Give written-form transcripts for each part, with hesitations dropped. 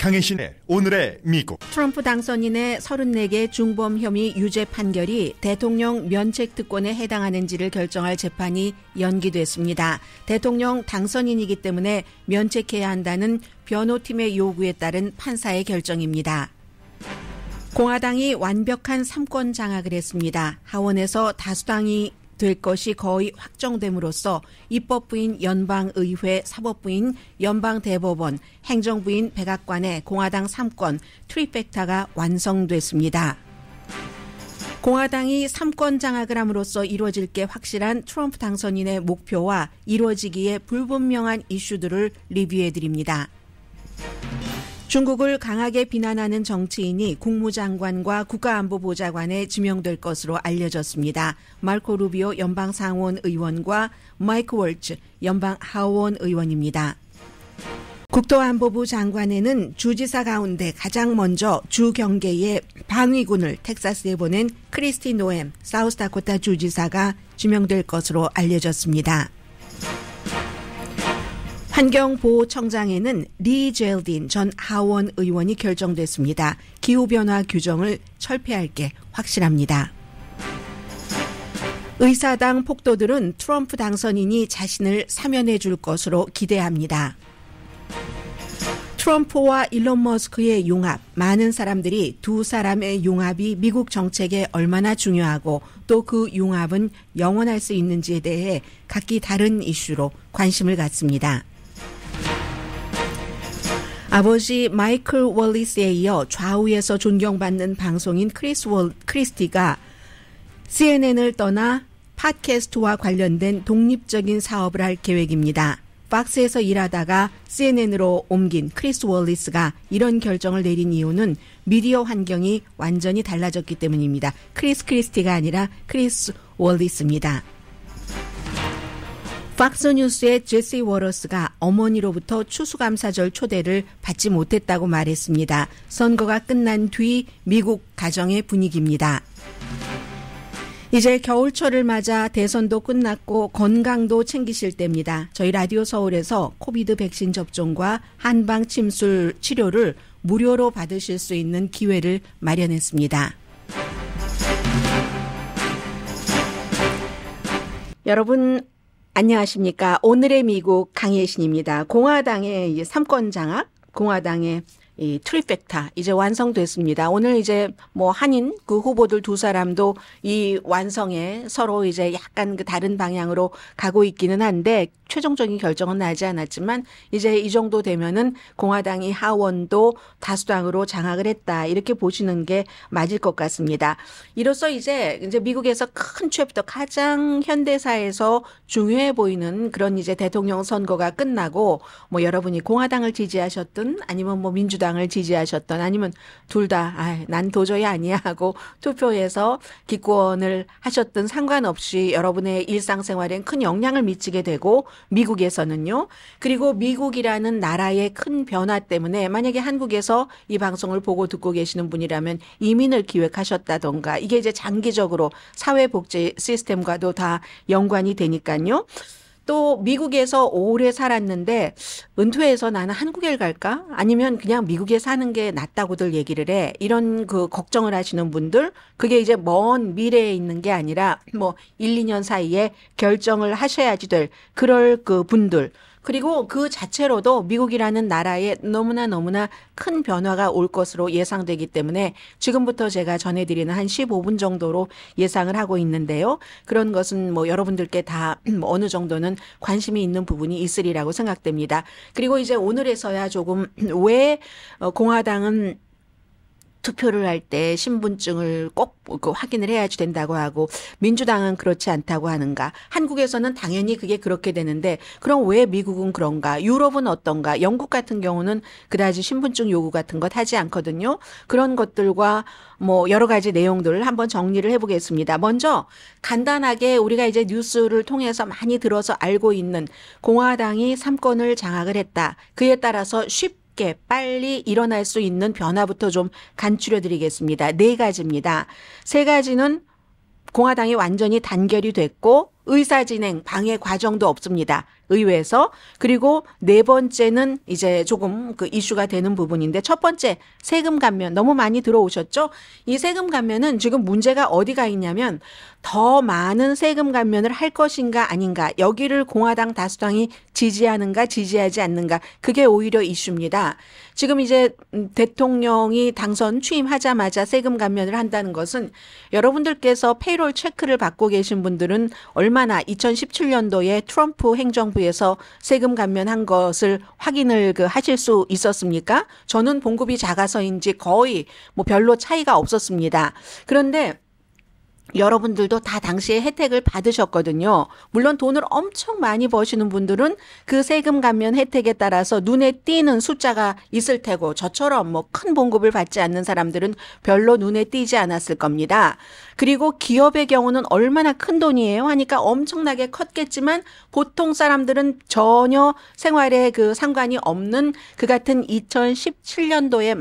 강혜신의 오늘의 미국. 트럼프 당선인의 34개 중범 혐의 유죄 판결이 대통령 면책 특권에 해당하는지를 결정할 재판이 연기됐습니다. 대통령 당선인이기 때문에 면책해야 한다는 변호팀의 요구에 따른 판사의 결정입니다. 공화당이 완벽한 3권 장악을 했습니다. 하원에서 다수당이 될 것이 거의 확정됨으로써 입법부인 연방의회, 사법부인 연방대법원, 행정부인 백악관의 공화당 3권 트리팩타가 완성됐습니다. 공화당이 3권 장악을 함으로써 이루어질 게 확실한 트럼프 당선인의 목표와 이루어지기에 불분명한 이슈들을 리뷰해드립니다. 중국을 강하게 비난하는 정치인이 국무장관과 국가안보보좌관에 지명될 것으로 알려졌습니다. 마르코 루비오 연방상원 의원과 마이크 월츠 연방하원 의원입니다. 국토안보부 장관에는 주지사 가운데 가장 먼저 주 경계의 방위군을 텍사스에 보낸 크리스티 노엠 사우스다코타 주지사가 지명될 것으로 알려졌습니다. 환경보호청장에는 리 젤딘 전 하원 의원이 결정됐습니다. 기후변화 규정을 철폐할 게 확실합니다. 의사당 폭도들은 트럼프 당선인이 자신을 사면해 줄 것으로 기대합니다. 트럼프와 일론 머스크의 융합, 많은 사람들이 두 사람의 융합이 미국 정책에 얼마나 중요하고 또 그 융합은 영원할 수 있는지에 대해 각기 다른 이슈로 관심을 갖습니다. 아버지 마이클 월리스에 이어 좌우에서 존경받는 방송인 크리스티가 CNN을 떠나 팟캐스트와 관련된 독립적인 사업을 할 계획입니다. 팍스에서 일하다가 CNN으로 옮긴 크리스 월리스가 이런 결정을 내린 이유는 미디어 환경이 완전히 달라졌기 때문입니다. 크리스티가 아니라 크리스 월리스입니다. 팍스뉴스의 제시 워러스가 어머니로부터 추수감사절 초대를 받지 못했다고 말했습니다. 선거가 끝난 뒤 미국 가정의 분위기입니다. 이제 겨울철을 맞아 대선도 끝났고 건강도 챙기실 때입니다. 저희 라디오 서울에서 코비드 백신 접종과 한방 침술 치료를 무료로 받으실 수 있는 기회를 마련했습니다. 여러분 안녕하십니까. 오늘의 미국 강혜신입니다. 공화당의 이제 3권 장악, 공화당의 이 트리팩타 이제 완성됐습니다. 오늘 이제 뭐 한인 그 후보들 두 사람도 이 완성에 서로 이제 약간 그 다른 방향으로 가고 있기는 한데 최종적인 결정은 나지 않았지만 이제 이 정도 되면은 공화당이 하원도 다수당으로 장악을 했다 이렇게 보시는 게 맞을 것 같습니다. 이로써 이제 미국에서 큰 챕터 가장 현대사에서 중요해 보이는 그런 이제 대통령 선거가 끝나고 뭐 여러분이 공화당을 지지하셨든 아니면 뭐 민주당을 지지하셨던 아니면 둘 다 난 도저히 아니야 하고 투표해서 기권을 하셨든 상관없이 여러분의 일상생활엔 큰 영향을 미치게 되고 미국에서는요. 그리고 미국이라는 나라의 큰 변화 때문에 만약에 한국에서 이 방송을 보고 듣고 계시는 분이라면 이민을 기획하셨다던가 이게 이제 장기적으로 사회복지 시스템과도 다 연관이 되니까요. 또 미국에서 오래 살았는데 은퇴해서 나는 한국에 갈까? 아니면 그냥 미국에 사는 게 낫다고들 얘기를 해. 이런 그 걱정을 하시는 분들 그게 이제 먼 미래에 있는 게 아니라 뭐 1, 2년 사이에 결정을 하셔야지 될 그럴 그 분들 그리고 그 자체로도 미국이라는 나라에 너무나 큰 변화가 올 것으로 예상되기 때문에 지금부터 제가 전해드리는 한 15분 정도로 예상을 하고 있는데요. 그런 것은 뭐 여러분들께 다 어느 정도는 관심이 있는 부분이 있으리라고 생각됩니다. 그리고 이제 오늘에서야 조금 왜 공화당은 투표를 할 때 신분증을 꼭 확인을 해야지 된다고 하고 민주당은 그렇지 않다고 하는가. 한국에서는 당연히 그게 그렇게 되는데 그럼 왜 미국은 그런가. 유럽은 어떤가. 영국 같은 경우는 그다지 신분증 요구 같은 것 하지 않거든요. 그런 것들과 뭐 여러 가지 내용들을 한번 정리를 해보겠습니다. 먼저 간단하게 우리가 이제 뉴스를 통해서 많이 들어서 알고 있는 공화당이 3권을 장악을 했다. 그에 따라서 쉽게 빨리 일어날 수 있는 변화부터 좀 간추려 드리겠습니다. 4가지입니다. 3가지는 공화당이 완전히 단결이 됐고 의사 진행 방해 과정도 없습니다. 의회에서. 그리고 네 번째는 이제 조금 그 이슈가 되는 부분인데, 첫 번째 세금 감면 너무 많이 들어오셨죠? 이 세금 감면은 지금 문제가 어디가 있냐면 더 많은 세금 감면을 할 것인가 아닌가, 여기를 공화당 다수당이 지지하는가 지지하지 않는가, 그게 오히려 이슈입니다. 지금 이제 대통령이 당선 취임하자마자 세금 감면을 한다는 것은, 여러분들께서 페이롤 체크를 받고 계신 분들은 얼마나 2017년도에 트럼프 행정부에서 세금 감면한 것을 확인을 하실 수 있었습니까? 저는 봉급이 작아서인지 거의 뭐 별로 차이가 없었습니다. 그런데 여러분들도 다 당시에 혜택을 받으셨거든요. 물론 돈을 엄청 많이 버시는 분들은 그 세금 감면 혜택에 따라서 눈에 띄는 숫자가 있을 테고, 저처럼 뭐 큰 봉급을 받지 않는 사람들은 별로 눈에 띄지 않았을 겁니다. 그리고 기업의 경우는 얼마나 큰 돈이에요 하니까 엄청나게 컸겠지만, 보통 사람들은 전혀 생활에 그 상관이 없는 그 같은 2017년도에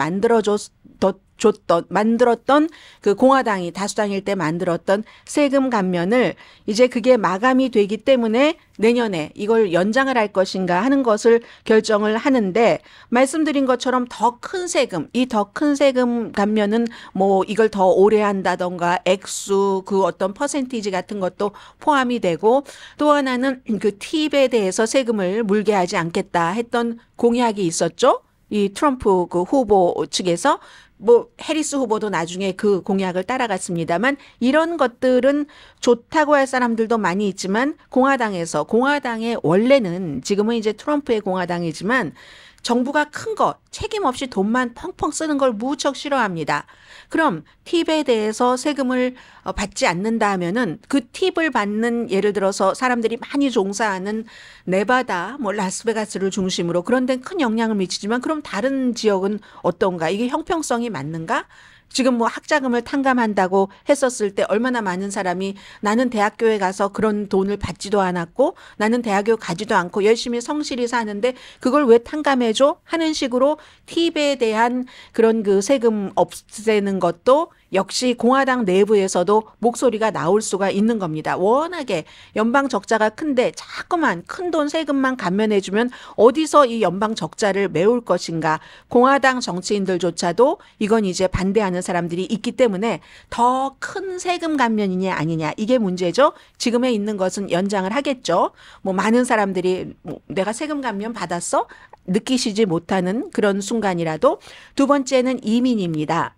만들었던 그 공화당이 다수당일 때 만들었던 세금 감면을 이제 그게 마감이 되기 때문에 내년에 이걸 연장을 할 것인가 하는 것을 결정을 하는데, 말씀드린 것처럼 더 큰 세금, 이 더 큰 세금 감면은 뭐 이걸 더 오래 한다던가 액수, 그 어떤 퍼센티지 같은 것도 포함이 되고, 또 하나는 그 팁에 대해서 세금을 물게 하지 않겠다 했던 공약이 있었죠. 이 트럼프 그 후보 측에서. 뭐 해리스 후보도 나중에 그 공약을 따라갔습니다만, 이런 것들은 좋다고 할 사람들도 많이 있지만, 공화당의 원래는 지금은 이제 트럼프의 공화당이지만 정부가 큰 거 책임 없이 돈만 펑펑 쓰는 걸 무척 싫어합니다. 그럼 팁에 대해서 세금을 받지 않는다 하면은, 그 팁을 받는, 예를 들어서 사람들이 많이 종사하는 네바다, 뭐 라스베가스를 중심으로 그런 데는 큰 영향을 미치지만, 그럼 다른 지역은 어떤가? 이게 형평성이 맞는가? 지금 뭐 학자금을 탕감한다고 했었을 때 얼마나 많은 사람이, 나는 대학교에 가서 그런 돈을 받지도 않았고 나는 대학교 가지도 않고 열심히 성실히 사는데 그걸 왜 탕감해줘? 하는 식으로 팁에 대한 그런 그 세금 없애는 것도 역시 공화당 내부에서도 목소리가 나올 수가 있는 겁니다. 워낙에 연방 적자가 큰데 자꾸만 큰돈 세금만 감면해주면 어디서 이 연방 적자를 메울 것인가. 공화당 정치인들조차도 이건 이제 반대하는 사람들이 있기 때문에 더 큰 세금 감면이냐 아니냐, 이게 문제죠. 지금에 있는 것은 연장을 하겠죠. 뭐 많은 사람들이 내가 세금 감면 받았어? 느끼시지 못하는 그런 순간이라도. 두 번째는 이민입니다.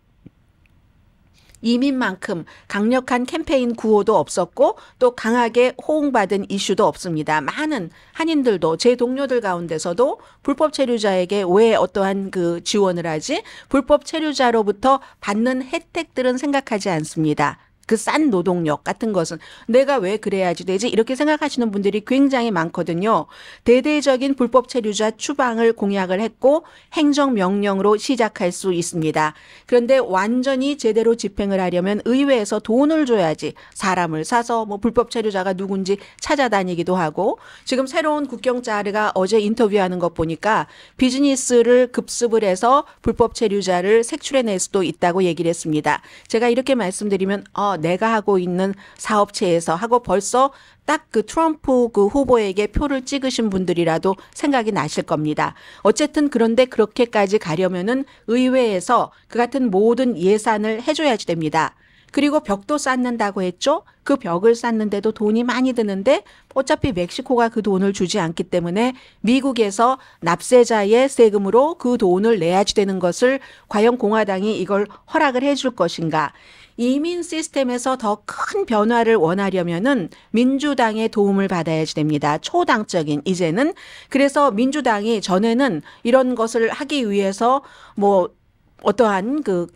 이민만큼 강력한 캠페인 구호도 없었고 또 강하게 호응받은 이슈도 없습니다. 많은 한인들도, 제 동료들 가운데서도 불법 체류자에게 왜 어떠한 그 지원을 하지? 불법 체류자로부터 받는 혜택들은 생각하지 않습니다. 그 싼 노동력 같은 것은 내가 왜 그래야지 되지? 이렇게 생각하시는 분들이 굉장히 많거든요. 대대적인 불법 체류자 추방을 공약을 했고 행정명령으로 시작할 수 있습니다. 그런데 완전히 제대로 집행을 하려면 의회에서 돈을 줘야지. 사람을 사서 뭐 불법 체류자가 누군지 찾아다니기도 하고, 지금 새로운 국경자가 어제 인터뷰하는 것 보니까 비즈니스를 급습을 해서 불법 체류자를 색출해낼 수도 있다고 얘기를 했습니다. 제가 이렇게 말씀드리면 내가 하고 있는 사업체에서 하고 벌써 딱 그 트럼프 그 후보에게 표를 찍으신 분들이라도 생각이 나실 겁니다. 어쨌든 그런데 그렇게까지 가려면은 의회에서 그 같은 모든 예산을 해줘야지 됩니다. 그리고 벽도 쌓는다고 했죠. 그 벽을 쌓는데도 돈이 많이 드는데 어차피 멕시코가 그 돈을 주지 않기 때문에 미국에서 납세자의 세금으로 그 돈을 내야지 되는 것을 과연 공화당이 이걸 허락을 해줄 것인가. 이민 시스템에서 더 큰 변화를 원하려면은 민주당의 도움을 받아야지 됩니다. 초당적인 이제는. 그래서 민주당이 전에는 이런 것을 하기 위해서 뭐 어떠한 그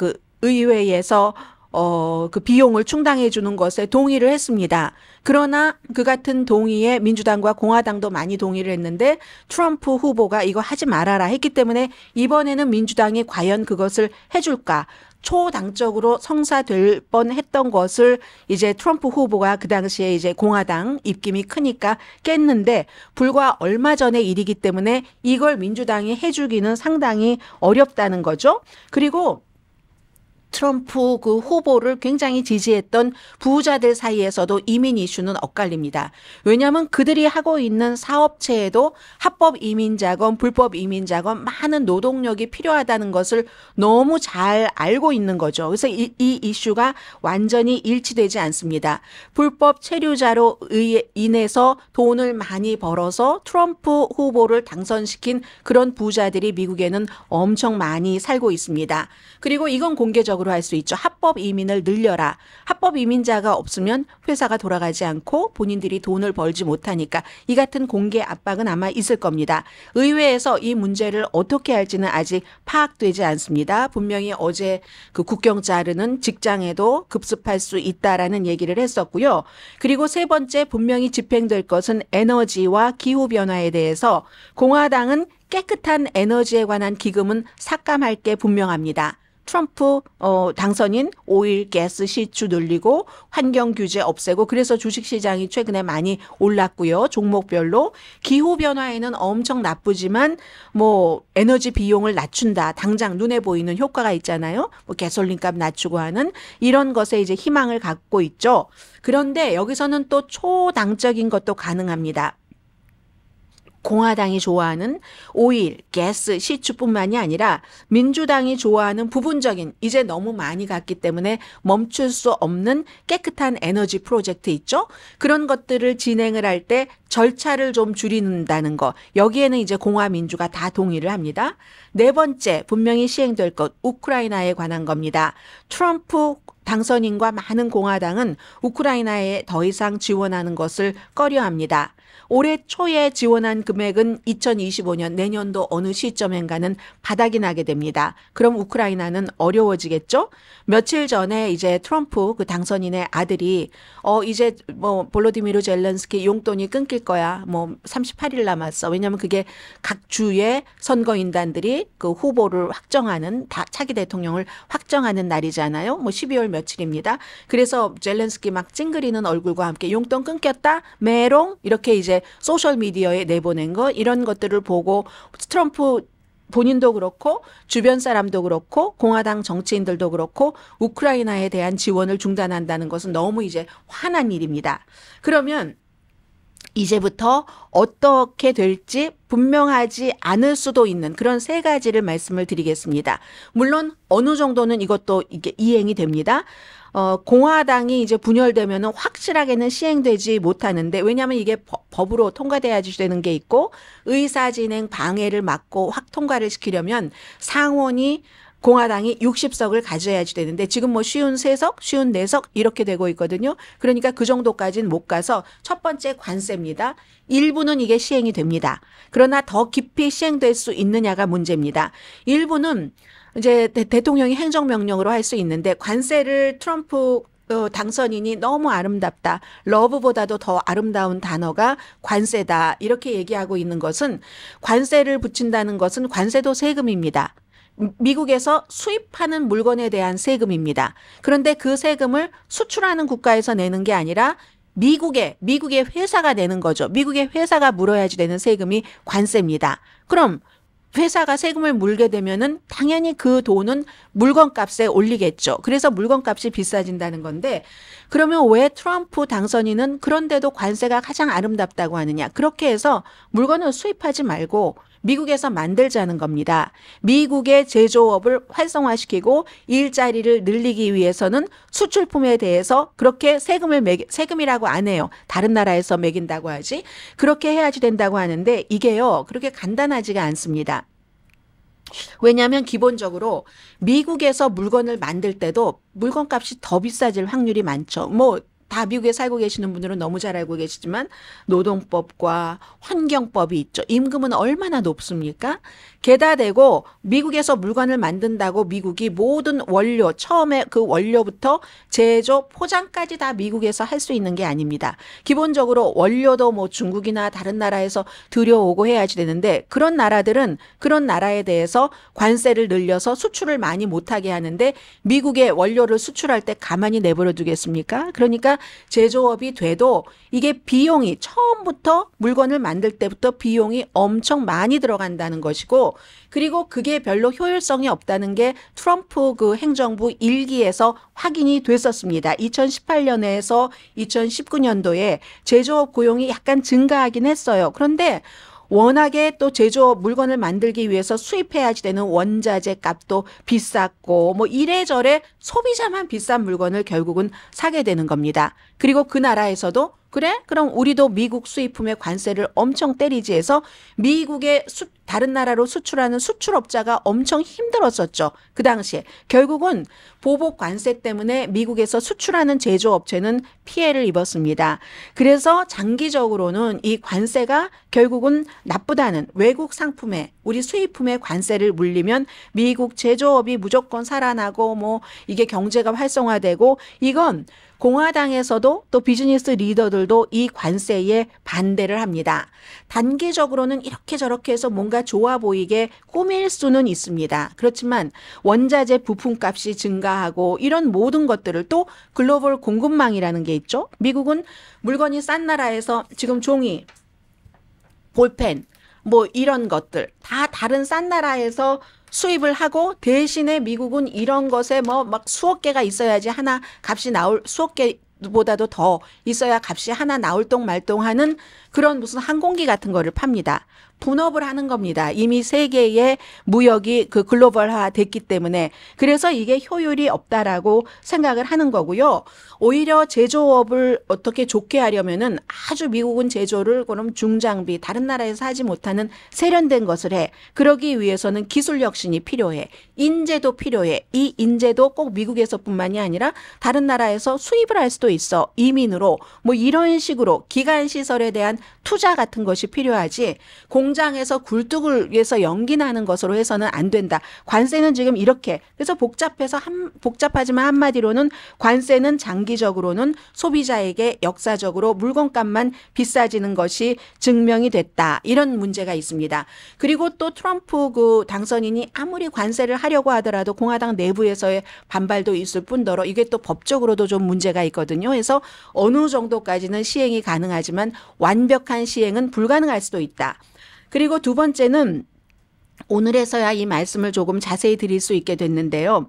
의회에서 그 비용을 충당해 주는 것에 동의를 했습니다. 그러나 그 같은 동의에 민주당과 공화당도 많이 동의를 했는데 트럼프 후보가 이거 하지 말아라 했기 때문에 이번에는 민주당이 과연 그것을 해줄까? 초당적으로 성사될 뻔했던 것을 이제 트럼프 후보가 그 당시에 이제 공화당 입김이 크니까 깼는데, 불과 얼마 전의 일이기 때문에 이걸 민주당이 해주기는 상당히 어렵다는 거죠. 그리고 트럼프 그 후보를 굉장히 지지했던 부자들 사이에서도 이민 이슈는 엇갈립니다. 왜냐하면 그들이 하고 있는 사업체에도 합법 이민 자금, 불법 이민 자금, 많은 노동력이 필요하다는 것을 너무 잘 알고 있는 거죠. 그래서 이 이슈가 완전히 일치되지 않습니다. 불법 체류자로 인해서 돈을 많이 벌어서 트럼프 후보를 당선시킨 그런 부자들이 미국에는 엄청 많이 살고 있습니다. 그리고 이건 공개적으로 할 수 있죠. 합법 이민을 늘려라. 합법 이민자가 없으면 회사가 돌아가지 않고 본인들이 돈을 벌지 못하니까 이 같은 공개 압박은 아마 있을 겁니다. 의회에서 이 문제를 어떻게 할지는 아직 파악되지 않습니다. 분명히 어제 그 국경 자르는 직장에도 급습할 수 있다라는 얘기를 했었고요. 그리고 세 번째 분명히 집행될 것은 에너지와 기후 변화에 대해서 공화당은 깨끗한 에너지에 관한 기금은 삭감할 게 분명합니다. 트럼프 당선인 오일, 가스, 시추 늘리고 환경 규제 없애고 그래서 주식시장이 최근에 많이 올랐고요. 종목별로. 기후변화에는 엄청 나쁘지만 뭐 에너지 비용을 낮춘다. 당장 눈에 보이는 효과가 있잖아요. 뭐 가솔린값 낮추고 하는 이런 것에 이제 희망을 갖고 있죠. 그런데 여기서는 또 초당적인 것도 가능합니다. 공화당이 좋아하는 오일, 가스, 시추뿐만이 아니라 민주당이 좋아하는 부분적인 이제 너무 많이 갔기 때문에 멈출 수 없는 깨끗한 에너지 프로젝트 있죠. 그런 것들을 진행을 할 때 절차를 좀 줄인다는 거. 여기에는 이제 공화 민주가 다 동의를 합니다. 네 번째 분명히 시행될 것 우크라이나에 관한 겁니다. 트럼프 당선인과 많은 공화당은 우크라이나에 더 이상 지원하는 것을 꺼려합니다. 올해 초에 지원한 금액은 2025년 내년도 어느 시점인가는 바닥이 나게 됩니다. 그럼 우크라이나는 어려워지겠죠? 며칠 전에 이제 트럼프 그 당선인의 아들이 이제 뭐 볼로디미르 젤렌스키 용돈이 끊길 거야. 뭐 38일 남았어. 왜냐하면 그게 각 주의 선거인단들이 그 후보를 확정하는 차기 대통령을 확정하는 날이잖아요. 뭐 12월 며칠입니다. 그래서 젤렌스키 막 찡그리는 얼굴과 함께 용돈 끊겼다. 메롱 이렇게 이제 소셜미디어에 내보낸 거 이런 것들을 보고 트럼프 본인도 그렇고 주변 사람도 그렇고 공화당 정치인들도 그렇고 우크라이나에 대한 지원을 중단한다는 것은 너무 이제 화난 일입니다. 그러면 이제부터 어떻게 될지 분명하지 않을 수도 있는 그런 세 가지를 말씀을 드리겠습니다. 물론 어느 정도는 이것도 이게 이행이 됩니다. 공화당이 이제 분열되면은 확실하게는 시행되지 못하는데 왜냐하면 이게 법으로 통과돼야지 되는 게 있고 의사진행 방해를 막고 확 통과를 시키려면 상원이 공화당이 60석을 가져야지 되는데 지금 뭐 53석, 54석 이렇게 되고 있거든요. 그러니까 그 정도까지는 못 가서 첫 번째 관세입니다. 일부는 이게 시행이 됩니다. 그러나 더 깊이 시행될 수 있느냐가 문제입니다. 일부는 이제 대통령이 행정명령으로 할 수 있는데 관세를 트럼프 당선인이 너무 아름답다. 러브보다도 더 아름다운 단어가 관세다. 이렇게 얘기하고 있는 것은 관세를 붙인다는 것은 관세도 세금입니다. 미국에서 수입하는 물건에 대한 세금입니다. 그런데 그 세금을 수출하는 국가에서 내는 게 아니라 미국의 회사가 내는 거죠. 미국의 회사가 물어야지 되는 세금이 관세입니다. 그럼 회사가 세금을 물게 되면은 당연히 그 돈은 물건값에 올리겠죠. 그래서 물건값이 비싸진다는 건데 그러면 왜 트럼프 당선인은 그런데도 관세가 가장 아름답다고 하느냐. 그렇게 해서 물건을 수입하지 말고 미국에서 만들자는 겁니다. 미국의 제조업을 활성화시키고 일자리를 늘리기 위해서는 수출품에 대해서 그렇게 세금이라고 안 해요. 다른 나라에서 매긴다고 하지. 그렇게 해야지 된다고 하는데 이게요. 그렇게 간단하지가 않습니다. 왜냐하면 기본적으로 미국에서 물건을 만들 때도 물건값이 더 비싸질 확률이 많죠. 뭐 다 미국에 살고 계시는 분들은 너무 잘 알고 계시지만 노동법과 환경법이 있죠. 임금은 얼마나 높습니까? 게다 대고 미국에서 물건을 만든다고 미국이 모든 원료, 처음에 그 원료부터 제조, 포장까지 다 미국에서 할 수 있는 게 아닙니다. 기본적으로 원료도 뭐 중국이나 다른 나라에서 들여오고 해야지 되는데 그런 나라들은 그런 나라에 대해서 관세를 늘려서 수출을 많이 못하게 하는데 미국의 원료를 수출할 때 가만히 내버려 두겠습니까? 그러니까 제조업이 돼도 이게 비용이 처음부터 물건을 만들 때부터 비용이 엄청 많이 들어간다는 것이고, 그리고 그게 별로 효율성이 없다는 게 트럼프 그 행정부 일기에서 확인이 됐었습니다. 2018년에서 2019년도에 제조업 고용이 약간 증가하긴 했어요. 그런데 워낙에 또 제조업 물건을 만들기 위해서 수입해야지 되는 원자재 값도 비쌌고 뭐 이래저래 소비자만 비싼 물건을 결국은 사게 되는 겁니다. 그리고 그 나라에서도 그래? 그럼 우리도 미국 수입품에 관세를 엄청 때리지 해서 미국의 다른 나라로 수출하는 수출업자가 엄청 힘들었었죠. 그 당시에. 결국은 보복 관세 때문에 미국에서 수출하는 제조업체는 피해를 입었습니다. 그래서 장기적으로는 이 관세가 결국은 나쁘다는 외국 상품에 우리 수입품에 관세를 물리면 미국 제조업이 무조건 살아나고 뭐 이게 경제가 활성화되고 이건 공화당에서도 또 비즈니스 리더들도 이 관세에 반대를 합니다. 단기적으로는 이렇게 저렇게 해서 뭔가 좋아 보이게 꾸밀 수는 있습니다. 그렇지만 원자재 부품값이 증가하고 이런 모든 것들을 또 글로벌 공급망이라는 게 있죠. 미국은 물건이 싼 나라에서 지금 종이, 볼펜, 뭐 이런 것들 다 다른 싼 나라에서 수입을 하고 대신에 미국은 이런 것에 뭐 막 수억 개가 있어야지 하나 값이 나올 수억 개보다도 더 있어야 값이 하나 나올 똥 말똥 하는 그런 무슨 항공기 같은 거를 팝니다. 분업을 하는 겁니다. 이미 세계의 무역이 그 글로벌화 됐기 때문에. 그래서 이게 효율이 없다라고 생각을 하는 거고요. 오히려 제조업을 어떻게 좋게 하려면은 아주 미국은 제조를 그럼 중장비 다른 나라에서 하지 못하는 세련된 것을 해. 그러기 위해서는 기술 혁신이 필요해. 인재도 필요해. 이 인재도 꼭 미국에서뿐만이 아니라 다른 나라에서 수입을 할 수도 있어. 이민으로 뭐 이런 식으로 기간 시설에 대한 투자 같은 것이 필요하지. 공장에서 굴뚝을 위해서 연기 나는 것으로 해서는 안 된다. 관세는 지금 이렇게. 그래서 복잡하지만 한마디로는 관세는 장기적으로는 소비자에게 역사적으로 물건값만 비싸지는 것이 증명이 됐다. 이런 문제가 있습니다. 그리고 또 트럼프 그 당선인이 아무리 관세를 하려고 하더라도 공화당 내부에서의 반발도 있을 뿐더러 이게 또 법적으로도 좀 문제가 있거든요. 그래서 어느 정도까지는 시행이 가능하지만 완벽한 시행은 불가능할 수도 있다. 그리고 두 번째는 오늘에서야 이 말씀을 조금 자세히 드릴 수 있게 됐는데요.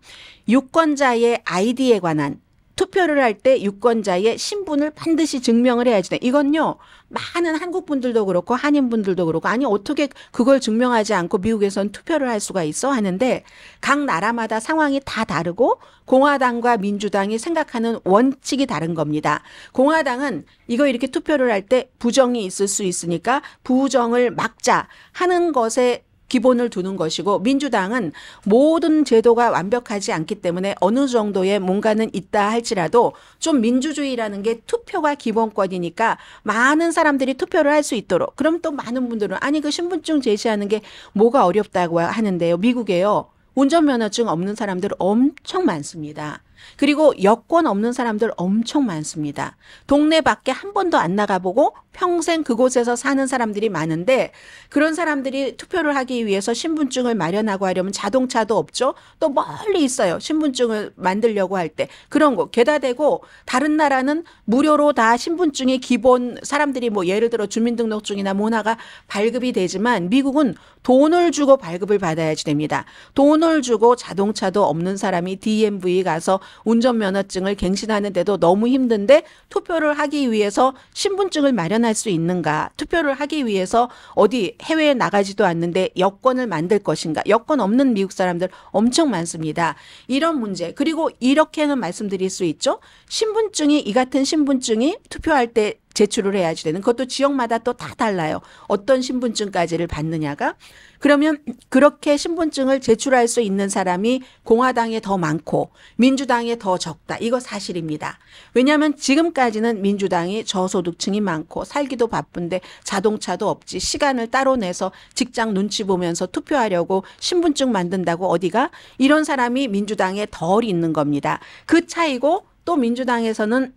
유권자의 아이디에 관한 투표를 할 때 유권자의 신분을 반드시 증명을 해야지 돼. 이건요. 많은 한국 분들도 그렇고 한인 분들도 그렇고 아니 어떻게 그걸 증명하지 않고 미국에선 투표를 할 수가 있어 하는데 각 나라마다 상황이 다 다르고 공화당과 민주당이 생각하는 원칙이 다른 겁니다. 공화당은 이거 이렇게 투표를 할 때 부정이 있을 수 있으니까 부정을 막자 하는 것에 기본을 두는 것이고 민주당은 모든 제도가 완벽하지 않기 때문에 어느 정도의 뭔가는 있다 할지라도 좀 민주주의라는 게 투표가 기본권이니까 많은 사람들이 투표를 할 수 있도록 그럼 또 많은 분들은 아니 그 신분증 제시하는 게 뭐가 어렵다고 하는데요. 미국에요. 운전면허증 없는 사람들 엄청 많습니다. 그리고 여권 없는 사람들 엄청 많습니다. 동네 밖에 한 번도 안 나가보고 평생 그곳에서 사는 사람들이 많은데 그런 사람들이 투표를 하기 위해서 신분증을 마련하고 하려면 자동차도 없죠. 또 멀리 있어요. 신분증을 만들려고 할 때. 그런 거. 게다 대고 다른 나라는 무료로 다 신분증이 기본 사람들이 뭐 예를 들어 주민등록증이나 뭐나가 발급이 되지만 미국은 돈을 주고 발급을 받아야지 됩니다. 돈을 주고 자동차도 없는 사람이 DMV 가서 운전면허증을 갱신하는데도 너무 힘든데 투표를 하기 위해서 신분증을 마련할 수 있는가? 투표를 하기 위해서 어디 해외에 나가지도 않는데 여권을 만들 것인가? 여권 없는 미국 사람들 엄청 많습니다. 이런 문제. 그리고 이렇게는 말씀드릴 수 있죠. 신분증이 이 같은 신분증이 투표할 때 제출을 해야지 되는 그것도 지역마다 또 다 달라요. 어떤 신분증까지를 받느냐가. 그러면 그렇게 신분증을 제출할 수 있는 사람이 공화당에 더 많고 민주당에 더 적다. 이거 사실입니다. 왜냐하면 지금까지는 민주당이 저소득층이 많고 살기도 바쁜데 자동차도 없지 시간을 따로 내서 직장 눈치 보면서 투표하려고 신분증 만든다고 어디가 이런 사람이 민주당에 덜 있는 겁니다. 그 차이고 또 민주당에서는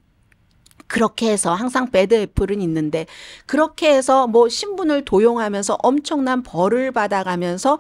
그렇게 해서 항상 배드 애플은 있는데 그렇게 해서 뭐 신분을 도용하면서 엄청난 벌을 받아가면서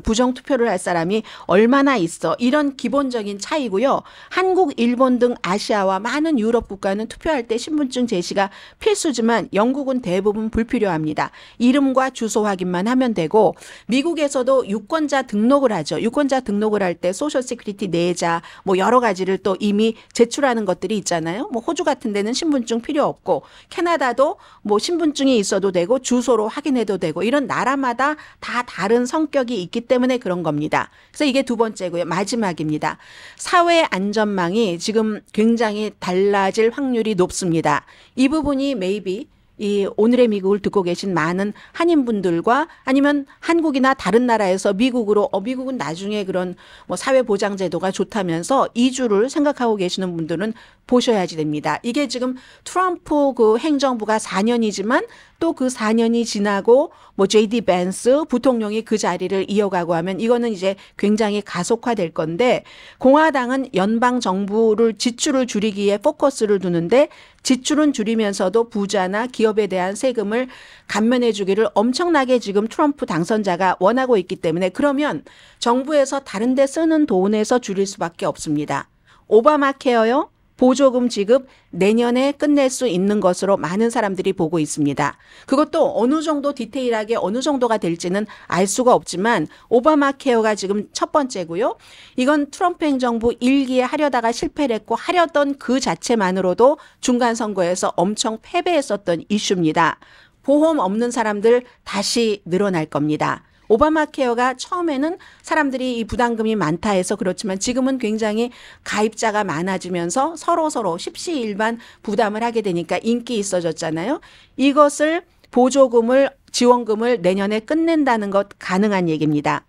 부정 투표를 할 사람이 얼마나 있어. 이런 기본적인 차이고요. 한국, 일본 등 아시아와 많은 유럽 국가는 투표할 때 신분증 제시가 필수지만 영국은 대부분 불필요합니다. 이름과 주소 확인만 하면 되고 미국에서도 유권자 등록을 하죠. 유권자 등록을 할 때 소셜 시큐리티 내자 뭐 여러 가지를 또 이미 제출하는 것들이 있잖아요. 뭐 호주 같은 데는 신분증 필요 없고 캐나다도 뭐 신분증이 있어도 되고 주소로 확인해도 되고 이런 나라마다 다 다른 성격이 있기 때문에 그런 겁니다. 그래서 이게 두 번째고요. 마지막입니다. 사회 안전망이 지금 굉장히 달라질 확률이 높습니다. 이 부분이 maybe 이 오늘의 미국을 듣고 계신 많은 한인분들과 아니면 한국이나 다른 나라에서 미국으로 미국은 나중에 그런 뭐 사회보장제도가 좋다면서 이주를 생각하고 계시는 분들은 보셔야지 됩니다. 이게 지금 트럼프 그 행정부가 4년이지만 또 그 4년이 지나고 뭐 JD 벤스 부통령이 그 자리를 이어가고 하면 이거는 이제 굉장히 가속화될 건데 공화당은 연방 정부를 지출을 줄이기에 포커스를 두는데 지출은 줄이면서도 부자나 기업에 대한 세금을 감면해 주기를 엄청나게 지금 트럼프 당선자가 원하고 있기 때문에 그러면 정부에서 다른 데 쓰는 돈에서 줄일 수밖에 없습니다. 오바마 케어요. 보조금 지급 내년에 끝낼 수 있는 것으로 많은 사람들이 보고 있습니다. 그것도 어느 정도 디테일하게 어느 정도가 될지는 알 수가 없지만 오바마 케어가 지금 첫 번째고요. 이건 트럼프 행정부 1기에 하려다가 실패를 했고 하려던 그 자체만으로도 중간 선거에서 엄청 패배했었던 이슈입니다. 보험 없는 사람들 다시 늘어날 겁니다. 오바마 케어가 처음에는 사람들이 이 부담금이 많다 해서 그렇지만 지금은 굉장히 가입자가 많아지면서 서로 십시일반 부담을 하게 되니까 인기 있어졌잖아요. 이것을 보조금을 지원금을 내년에 끝낸다는 것 가능한 얘기입니다.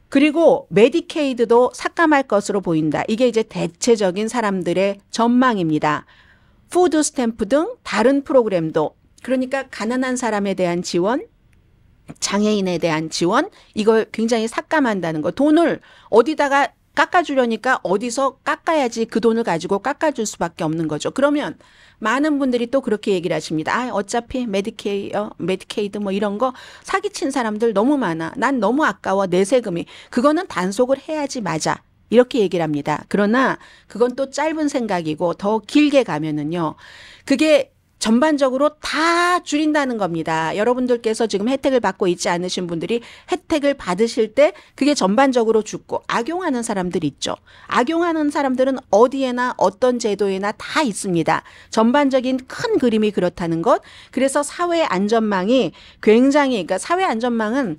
그리고 메디케이드도 삭감할 것으로 보인다. 이게 이제 대체적인 사람들의 전망입니다. 푸드 스탬프 등 다른 프로그램도 그러니까 가난한 사람에 대한 지원 장애인에 대한 지원 이걸 굉장히 삭감한다는 거. 돈을 어디다가 깎아주려니까 어디서 깎아야지 그 돈을 가지고 깎아줄 수밖에 없는 거죠. 그러면 많은 분들이 또 그렇게 얘기를 하십니다. 어차피 메디케이드 뭐 이런 거 사기친 사람들 너무 많아. 난 너무 아까워 내 세금이. 그거는 단속을 해야지 맞아. 이렇게 얘기를 합니다. 그러나 그건 또 짧은 생각이고 더 길게 가면은요. 그게 전반적으로 다 줄인다는 겁니다. 여러분들께서 지금 혜택을 받고 있지 않으신 분들이 혜택을 받으실 때 그게 전반적으로 죽고 악용하는 사람들 있죠. 악용하는 사람들은 어디에나 어떤 제도에나 다 있습니다. 전반적인 큰 그림이 그렇다는 것. 그래서 사회 안전망이 굉장히 그러니까 사회 안전망은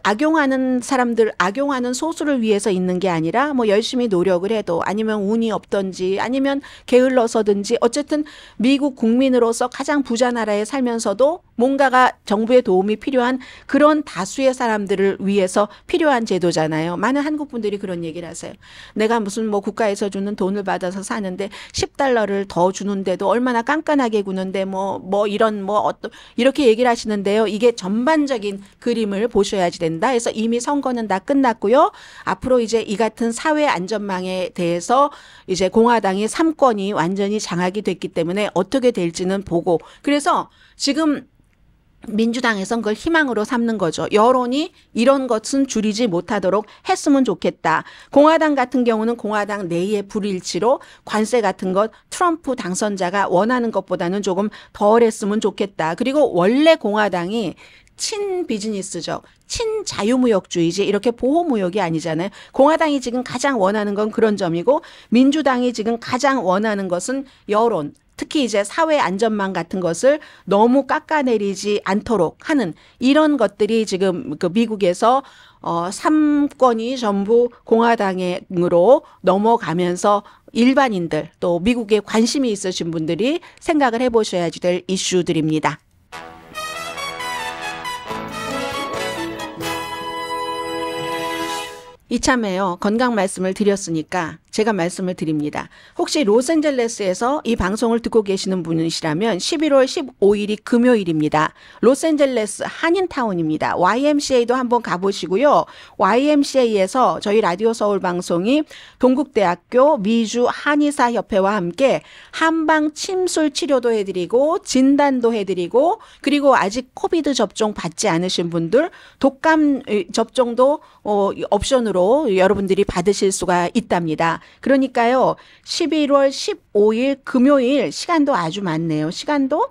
악용하는 사람들, 악용하는 소수를 위해서 있는 게 아니라 뭐 열심히 노력을 해도 아니면 운이 없던지 아니면 게을러서든지 어쨌든 미국 국민으로서 가장 부자 나라에 살면서도 뭔가가 정부의 도움이 필요한 그런 다수의 사람들을 위해서 필요한 제도잖아요. 많은 한국 분들이 그런 얘기를 하세요. 내가 무슨 뭐 국가에서 주는 돈을 받아서 사는데 $10를 더 주는데도 얼마나 깐깐하게 구는데 이렇게 얘기를 하시는데요. 이게 전반적인 그림을 보셔야지 된다. 그래서 이미 선거는 다 끝났고요. 앞으로 이제 이 같은 사회 안전망에 대해서 이제 공화당이 3권이 완전히 장악이 됐기 때문에 어떻게 될지는 보고 그래서 지금 민주당에선 그걸 희망으로 삼는 거죠. 여론이 이런 것은 줄이지 못하도록 했으면 좋겠다. 공화당 같은 경우는 공화당 내의 불일치로 관세 같은 것 트럼프 당선자가 원하는 것보다는 조금 덜 했으면 좋겠다. 그리고 원래 공화당이 친비즈니스적, 친자유무역주의지 이렇게 보호무역이 아니잖아요. 공화당이 지금 가장 원하는 건 그런 점이고 민주당이 지금 가장 원하는 것은 여론. 특히 이제 사회 안전망 같은 것을 너무 깎아내리지 않도록 하는 이런 것들이 지금 그 미국에서 3권이 전부 공화당으로 넘어가면서 일반인들 또 미국에 관심이 있으신 분들이 생각을 해보셔야지 될 이슈들입니다. 이참에요. 건강 말씀을 드렸으니까 제가 말씀을 드립니다. 혹시 로스앤젤레스에서 이 방송을 듣고 계시는 분이시라면 11월 15일이 금요일입니다. 로스앤젤레스 한인타운입니다. YMCA도 한번 가보시고요. YMCA에서 저희 라디오 서울 방송이 동국대학교 미주 한의사협회와 함께 한방 침술 치료도 해드리고 진단도 해드리고 그리고 아직 코비드 접종 받지 않으신 분들 독감 접종도 옵션으로 여러분들이 받으실 수가 있답니다. 그러니까요. 11월 15일 금요일 시간도 아주 많네요. 시간도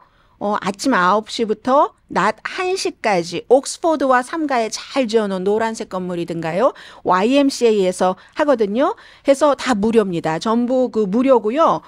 아침 9시부터 낮 1시까지 옥스포드와 삼가에 잘 지어놓은 노란색 건물이든가요. YMCA에서 하거든요. 해서 다 무료입니다. 전부 그 무료고요.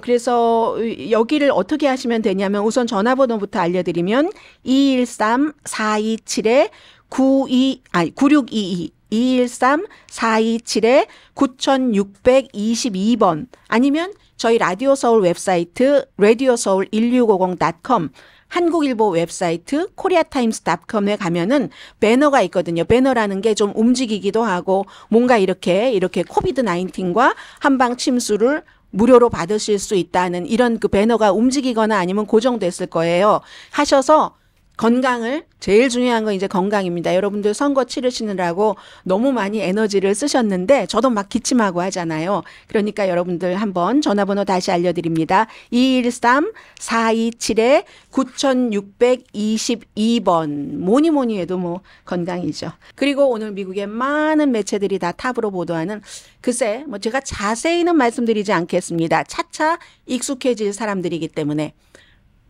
그래서 여기를 어떻게 하시면 되냐면 우선 전화번호부터 알려드리면 213-427-9622 213-427-9622번 아니면 저희 라디오 서울 웹사이트 radioseoul1650.com 한국일보 웹사이트 koreatimes.com에 가면은 배너가 있거든요. 배너라는 게 좀 움직이기도 하고 뭔가 이렇게 코비드 19과 한방 침수를 무료로 받으실 수 있다는 이런 그 배너가 움직이거나 아니면 고정됐을 거예요. 하셔서 건강을 제일 중요한 건 이제 건강입니다. 여러분들 선거 치르시느라고 너무 많이 에너지를 쓰셨는데 저도 막 기침하고 하잖아요. 그러니까 여러분들 한번 전화번호 다시 알려드립니다. 213-427-9622번 뭐니 해도 뭐 건강이죠. 그리고 오늘 미국의 많은 매체들이 다 탑으로 보도하는 글쎄 뭐 제가 자세히는 말씀드리지 않겠습니다. 차차 익숙해질 사람들이기 때문에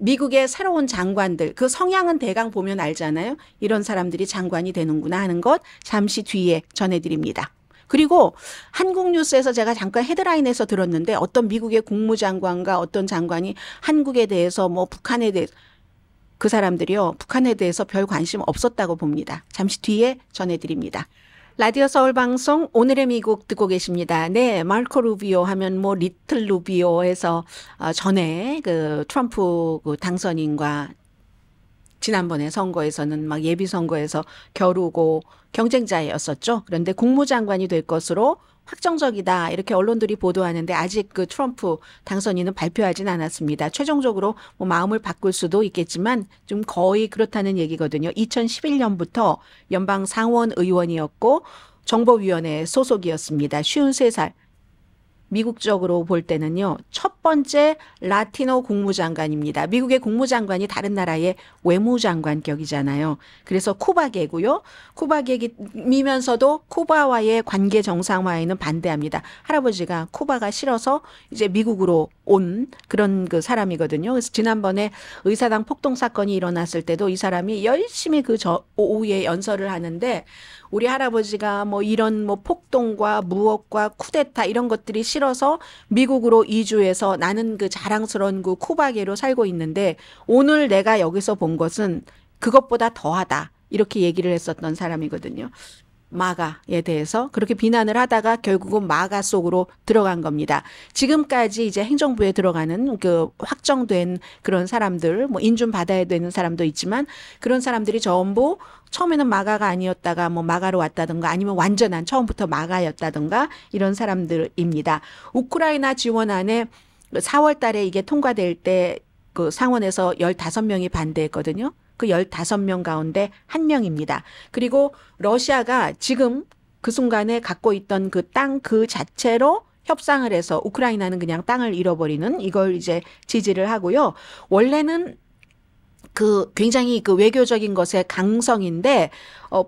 미국의 새로운 장관들, 그 성향은 대강 보면 알잖아요. 이런 사람들이 장관이 되는구나 하는 것 잠시 뒤에 전해드립니다. 그리고 한국 뉴스에서 제가 잠깐 헤드라인에서 들었는데 어떤 미국의 국무장관과 어떤 장관이 한국에 대해서 뭐 북한에 대해서 그 사람들이요. 북한에 대해서 별 관심 없었다고 봅니다. 잠시 뒤에 전해드립니다. 라디오 서울 방송 오늘의 미국 듣고 계십니다. 네, 마르코 루비오 하면 뭐 리틀 루비오에서 전에 그 트럼프 그 당선인과 지난번에 선거에서는 막 예비 선거에서 겨루고 경쟁자였었죠. 그런데 국무장관이 될 것으로 확정적이다 이렇게 언론들이 보도하는데 아직 그 트럼프 당선인은 발표하진 않았습니다. 최종적으로 뭐 마음을 바꿀 수도 있겠지만 좀 거의 그렇다는 얘기거든요. 2011년부터 연방 상원 의원이었고 정보위원회 소속이었습니다. 53살. 미국적으로 볼 때는요. 첫 번째 라티노 국무장관입니다. 미국의 국무장관이 다른 나라의 외무장관격이잖아요. 그래서 쿠바계고요. 쿠바계이면서도 쿠바와의 관계 정상화에는 반대합니다. 할아버지가 쿠바가 싫어서 이제 미국으로 온 그런 그 사람이거든요. 그래서 지난번에 의사당 폭동 사건이 일어났을 때도 이 사람이 열심히 그 오후에 연설을 하는데 우리 할아버지가 뭐 이런 뭐 폭동과 무엇과 쿠데타 이런 것들이 싫어서 미국으로 이주해서 나는 그 자랑스러운 그 쿠바계로 살고 있는데 오늘 내가 여기서 본 것은 그것보다 더하다. 이렇게 얘기를 했었던 사람이거든요. 마가에 대해서 그렇게 비난을 하다가 결국은 마가 속으로 들어간 겁니다. 지금까지 이제 행정부에 들어가는 그 확정된 그런 사람들, 뭐 인준 받아야 되는 사람도 있지만 그런 사람들이 전부 처음에는 마가가 아니었다가 뭐 마가로 왔다든가 아니면 완전한 처음부터 마가였다든가 이런 사람들입니다. 우크라이나 지원안에 4월 달에 이게 통과될 때 그 상원에서 15명이 반대했거든요. 그 15명 가운데 1명입니다. 그리고 러시아가 지금 그 순간에 갖고 있던 그 땅 그 자체로 협상을 해서 우크라이나는 그냥 땅을 잃어버리는 이걸 이제 지지를 하고요. 원래는 그 굉장히 그 외교적인 것의 강성인데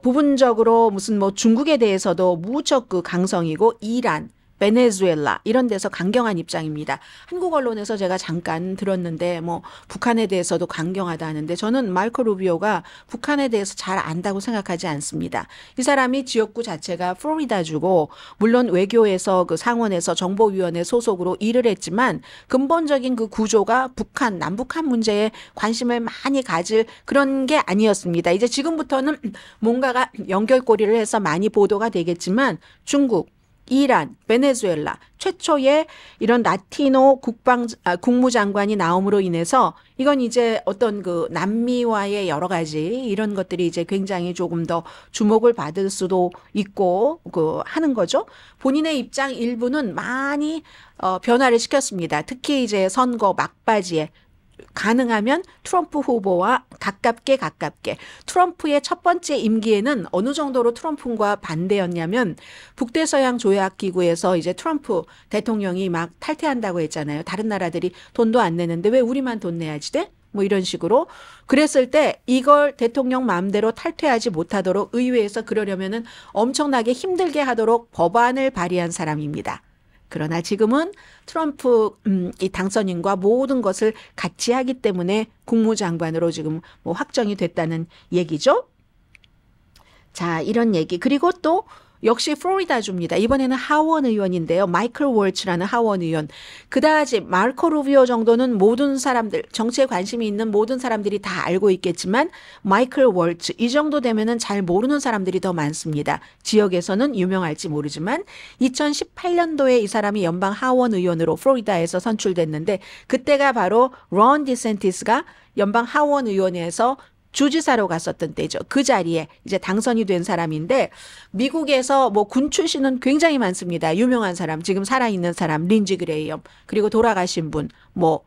부분적으로 무슨 뭐 중국에 대해서도 무척 그 강성이고 이란 베네수엘라 이런 데서 강경한 입장입니다. 한국 언론에서 제가 잠깐 들었는데 뭐 북한에 대해서도 강경하다 하는데 저는 마르코 루비오가 북한에 대해서 잘 안다고 생각하지 않습니다. 이 사람이 지역구 자체가 플로리다주고 물론 외교에서 그 상원에서 정보위원회 소속으로 일을 했지만 근본적인 그 구조가 북한, 남북한 문제에 관심을 많이 가질 그런 게 아니었습니다. 이제 지금부터는 뭔가가 연결고리를 해서 많이 보도가 되겠지만 중국 이란, 베네수엘라 최초의 이런 라티노 국무장관이 나옴으로 인해서 이건 이제 어떤 그 남미와의 여러 가지 이런 것들이 이제 굉장히 조금 더 주목을 받을 수도 있고 그 하는 거죠. 본인의 입장 일부는 많이 변화를 시켰습니다. 특히 이제 선거 막바지에 가능하면 트럼프 후보와 가깝게 트럼프의 첫 번째 임기에는 어느 정도로 트럼프와 반대였냐면 북대서양 조약기구에서 이제 트럼프 대통령이 막 탈퇴한다고 했잖아요. 다른 나라들이 돈도 안 내는데 왜 우리만 돈 내야지 돼? 뭐 이런 식으로 그랬을 때 이걸 대통령 마음대로 탈퇴하지 못하도록 의회에서 그러려면은 엄청나게 힘들게 하도록 법안을 발의한 사람입니다. 그러나 지금은 트럼프 이 당선인과 모든 것을 같이 하기 때문에 국무장관으로 지금 뭐 확정이 됐다는 얘기죠. 자, 이런 얘기. 그리고 또 역시 플로리다주입니다. 이번에는 하원 의원인데요. 마이클 월츠라는 하원 의원. 그다지 마르코 루비오 정도는 모든 사람들, 정치에 관심이 있는 모든 사람들이 다 알고 있겠지만 마이클 월츠 이 정도 되면은 잘 모르는 사람들이 더 많습니다. 지역에서는 유명할지 모르지만 2018년도에 이 사람이 연방 하원 의원으로 플로리다에서 선출됐는데 그때가 바로 론 디센티스가 연방 하원 의원에서 주지사로 갔었던 때죠. 그 자리에 이제 당선이 된 사람인데 미국에서 뭐 군 출신은 굉장히 많습니다. 유명한 사람, 지금 살아있는 사람, 린지 그레이엄, 그리고 돌아가신 분, 뭐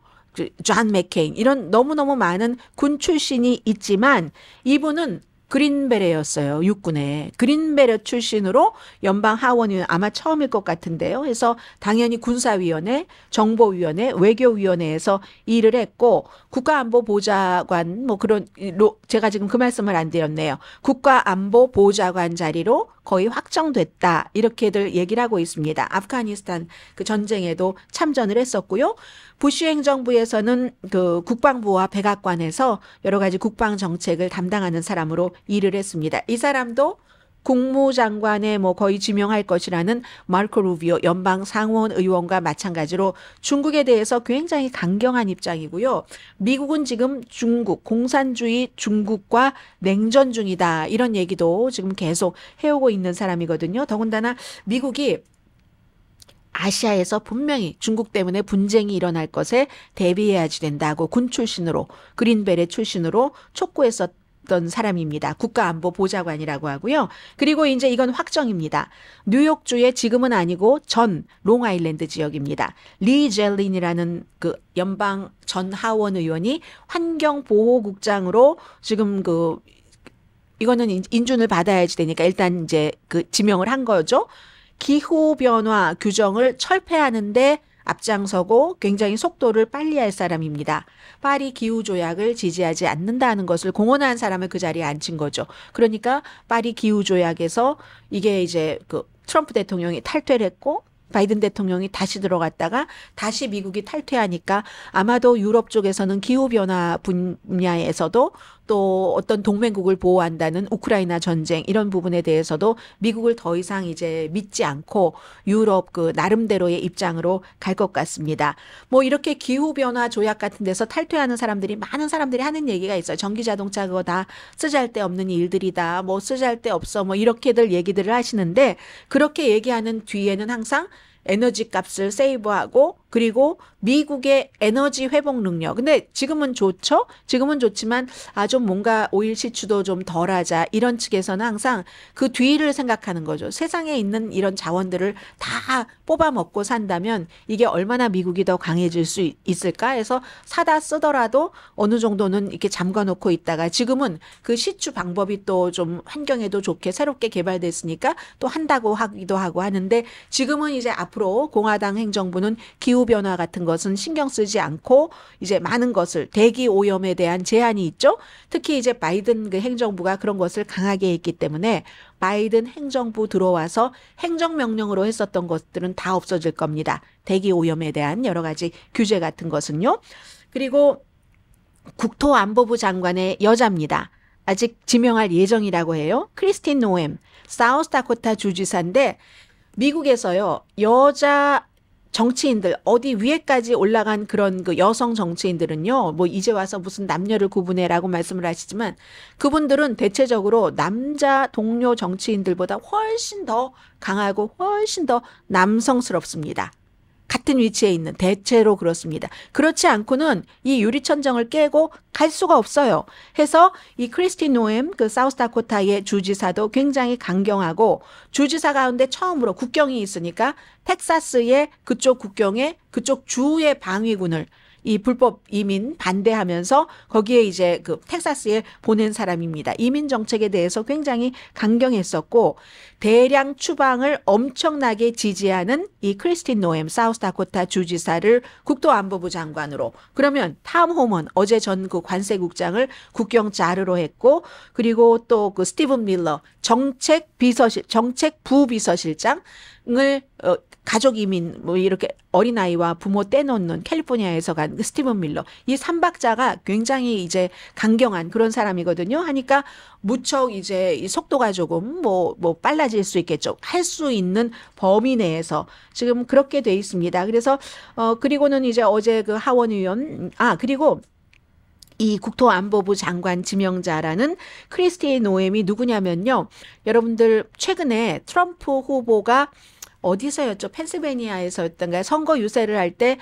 존 맥케인 이런 너무너무 많은 군 출신이 있지만 이분은 그린베레였어요. 육군에. 그린베레 출신으로 연방 하원의원 아마 처음일 것 같은데요. 그래서 당연히 군사위원회, 정보위원회, 외교위원회에서 일을 했고 국가안보보좌관 뭐 그런 제가 지금 그 말씀을 안 드렸네요. 국가안보보좌관 자리로 거의 확정됐다. 이렇게들 얘기를 하고 있습니다. 아프가니스탄 그 전쟁에도 참전을 했었고요. 부시 행정부에서는 그 국방부와 백악관에서 여러 가지 국방 정책을 담당하는 사람으로 일을 했습니다. 이 사람도 국무장관에 뭐 거의 지명할 것이라는 마르코 루비오 연방 상원 의원과 마찬가지로 중국에 대해서 굉장히 강경한 입장이고요. 미국은 지금 중국, 공산주의 중국과 냉전 중이다. 이런 얘기도 지금 계속 해오고 있는 사람이거든요. 더군다나 미국이 아시아에서 분명히 중국 때문에 분쟁이 일어날 것에 대비해야지 된다고 군 출신으로 그린베레 출신으로 촉구했었던 사람입니다. 국가안보보좌관이라고 하고요. 그리고 이제 이건 확정입니다. 뉴욕주의 지금은 아니고 전 롱아일랜드 지역입니다. 리 젤린이라는 그 연방 전 하원 의원이 환경보호국장으로 지금 이거는 인준을 받아야지 되니까 일단 이제 그 지명을 한 거죠. 기후변화 규정을 철폐하는데 앞장서고 굉장히 속도를 빨리 할 사람입니다. 파리 기후조약을 지지하지 않는다는 것을 공언한 사람을 그 자리에 앉힌 거죠. 그러니까 파리 기후조약에서 이게 이제 그 트럼프 대통령이 탈퇴를 했고 바이든 대통령이 다시 들어갔다가 다시 미국이 탈퇴하니까 아마도 유럽 쪽에서는 기후변화 분야에서도 또 어떤 동맹국을 보호한다는 우크라이나 전쟁 이런 부분에 대해서도 미국을 더 이상 이제 믿지 않고 유럽 그 나름대로의 입장으로 갈 것 같습니다. 뭐 이렇게 기후변화 조약 같은 데서 탈퇴하는 사람들이 많은 사람들이 하는 얘기가 있어요. 전기자동차 그거 다 쓰잘데없는 일들이다. 뭐 쓰잘데없어. 뭐 이렇게들 얘기들을 하시는데 그렇게 얘기하는 뒤에는 항상 에너지 값을 세이브하고 그리고 미국의 에너지 회복 능력. 근데 지금은 좋죠? 지금은 좋지만 좀 뭔가 오일 시추도 좀 덜하자. 이런 측에서는 항상 그 뒤를 생각하는 거죠. 세상에 있는 이런 자원들을 다 뽑아먹고 산다면 이게 얼마나 미국이 더 강해질 수 있을까 해서 사다 쓰더라도 어느 정도는 이렇게 잠궈놓고 있다가 지금은 그 시추 방법이 또 좀 환경에도 좋게 새롭게 개발됐으니까 또 한다고 하기도 하고 하는데 지금은 이제 앞으로 공화당 행정부는 기후변화 같은 것은 신경 쓰지 않고 이제 많은 것을 대기 오염에 대한 제한이 있죠. 특히 이제 바이든 그 행정부가 그런 것을 강하게 했기 때문에 바이든 행정부 들어와서 행정명령으로 했었던 것들은 다 없어질 겁니다. 대기 오염에 대한 여러 가지 규제 같은 것은요. 그리고 국토안보부 장관의 여자입니다. 아직 지명할 예정이라고 해요. 크리스틴 노엠, 사우스다코타 주지사인데 미국에서요. 여자 정치인들 어디 위에까지 올라간 그런 그 여성 정치인들은요, 뭐 이제 와서 무슨 남녀를 구분해라고 말씀을 하시지만 그분들은 대체적으로 남자 동료 정치인들보다 훨씬 더 강하고 훨씬 더 남성스럽습니다. 같은 위치에 있는 대체로 그렇습니다. 그렇지 않고는 이 유리천정을 깨고 갈 수가 없어요. 해서 이 크리스티 노엠 그 사우스다코타의 주지사도 굉장히 강경하고 주지사 가운데 처음으로 국경이 있으니까 텍사스의 그쪽 국경에 그쪽 주의 방위군을 이 불법 이민 반대하면서 거기에 이제 그 텍사스에 보낸 사람입니다. 이민 정책에 대해서 굉장히 강경했었고 대량 추방을 엄청나게 지지하는 이 크리스틴 노엠 사우스다코타 주지사를 국토안보부 장관으로, 그러면 탐 호먼 어제 전 그 관세국장을 국경 자르로 했고, 그리고 또 그 스티븐 밀러 정책부 비서실장을 가족 이민 뭐 이렇게 어린아이와 부모 떼놓는 캘리포니아에서 간 스티븐 밀러, 이 삼박자가 굉장히 이제 강경한 그런 사람이거든요. 하니까 무척 이제 이 속도가 조금 뭐 빨라질 수 있겠죠. 할 수 있는 범위 내에서 지금 그렇게 돼 있습니다. 그래서 그리고는 이제 어제 그 하원 의원 그리고 이 국토안보부 장관 지명자라는 크리스티 노엠이 누구냐면요. 여러분들 최근에 트럼프 후보가 어디서였죠? 펜실베니아에서였던가요? 선거 유세를 할 때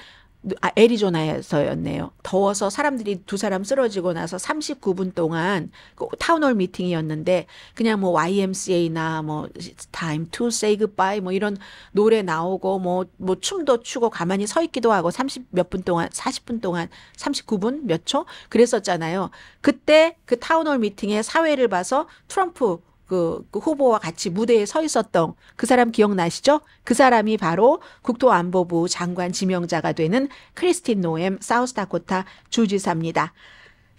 애리조나에서였네요. 더워서 사람들이 두 사람 쓰러지고 나서 39분 동안 그 타운홀 미팅이었는데 그냥 뭐 YMCA나 뭐 Time to Say Goodbye 뭐 이런 노래 나오고 뭐 춤도 추고 가만히 서 있기도 하고 30 몇 분 동안 40분 동안 39분 몇 초 그랬었잖아요. 그때 그 타운홀 미팅에 사회를 봐서 트럼프 그 후보와 같이 무대에 서 있었던 그 사람 기억나시죠? 그 사람이 바로 국토안보부 장관 지명자가 되는 크리스틴 노엠 사우스다코타 주지사입니다.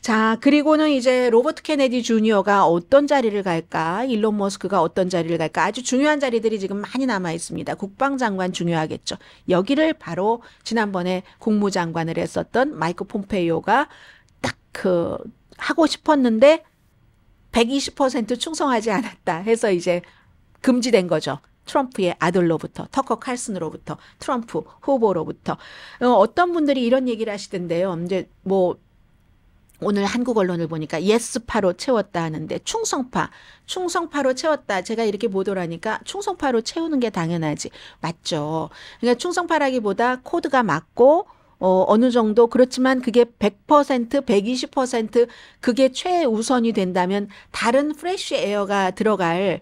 자, 그리고는 이제 로버트 케네디 주니어가 어떤 자리를 갈까? 일론 머스크가 어떤 자리를 갈까? 아주 중요한 자리들이 지금 많이 남아 있습니다. 국방장관 중요하겠죠. 여기를 바로 지난번에 국무장관을 했었던 마이크 폼페이오가 딱 하고 싶었는데 120% 충성하지 않았다 해서 이제 금지된 거죠. 트럼프의 아들로부터, 터커 칼슨으로부터, 트럼프 후보로부터. 어떤 분들이 이런 얘기를 하시던데요. 이제 뭐 오늘 한국 언론을 보니까 예스파로 채웠다 하는데 충성파로 채웠다. 제가 이렇게 보도를 하니까 충성파로 채우는 게 당연하지. 맞죠. 그러니까 충성파라기보다 코드가 맞고 어느 정도 그렇지만 그게 100%, 120% 그게 최우선이 된다면 다른 프레쉬 에어가 들어갈